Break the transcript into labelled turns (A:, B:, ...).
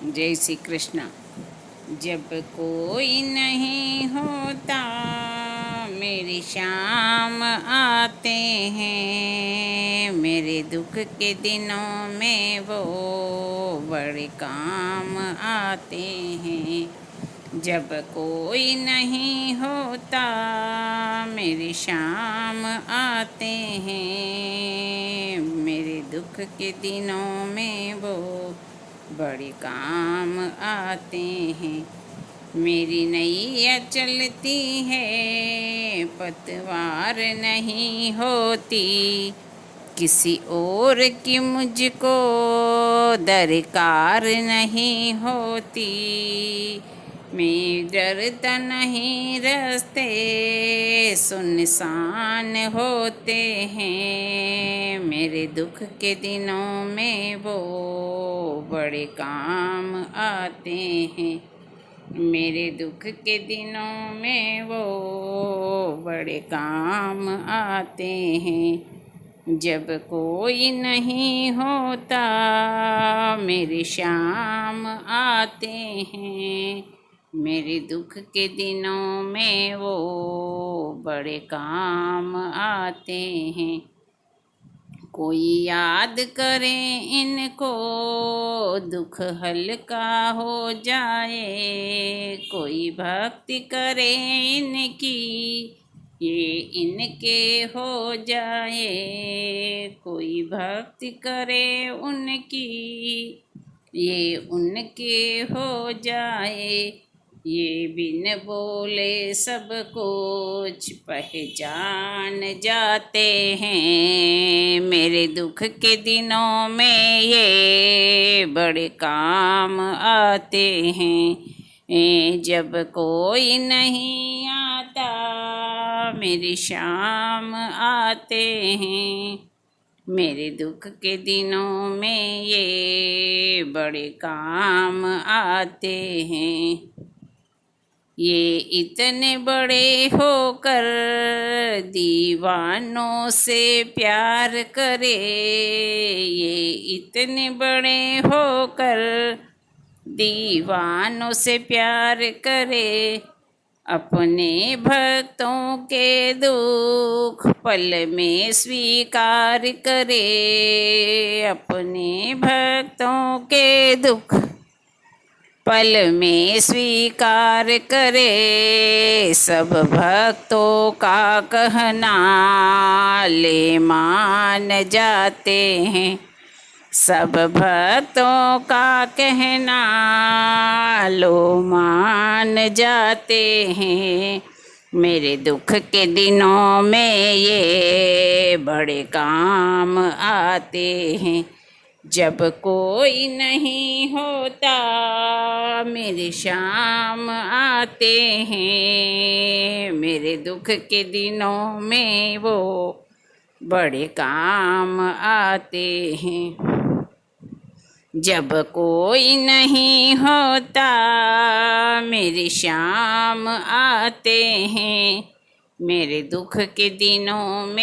A: जय श्री कृष्ण। जब कोई नहीं होता मेरी शाम आते हैं, मेरे दुख के दिनों में वो बड़े काम आते हैं। जब कोई नहीं होता मेरी शाम आते हैं, मेरे दुख के दिनों में वो बड़े काम आते हैं। मेरी नैया चलती है पतवार नहीं होती, किसी और की मुझको दरकार नहीं होती। मैं डरता नहीं, रास्ते सुनसान होते हैं, मेरे दुख के दिनों में वो बड़े काम आते हैं। मेरे दुख के दिनों में वो बड़े काम आते हैं। जब कोई नहीं होता मेरी शाम आते हैं, मेरे दुख के दिनों में वो बड़े काम आते हैं। कोई याद करे इनको दुख हल्का हो जाए, कोई भक्ति करे इनकी ये इनके हो जाए, कोई भक्ति करे उनकी ये उनके हो जाए। ये बिन बोले सब कुछ पहचान जाते हैं, मेरे दुख के दिनों में ये बड़े काम आते हैं। जब कोई नहीं आता मेरी शाम आते हैं, मेरे दुख के दिनों में ये बड़े काम आते हैं। ये इतने बड़े होकर दीवानों से प्यार करे, ये इतने बड़े होकर दीवानों से प्यार करे, अपने भक्तों के दुख पल में स्वीकार करे, अपने भक्तों के दुख पल में स्वीकार करे। सब भक्तों का कहना ले मान जाते हैं, सब भक्तों का कहना लो मान जाते हैं, मेरे दुख के दिनों में ये बड़े काम आते हैं। जब कोई नहीं होता मेरी शाम आते हैं, मेरे दुख के दिनों में वो बड़े काम आते हैं। जब कोई नहीं होता मेरी शाम आते हैं, मेरे दुख के दिनों में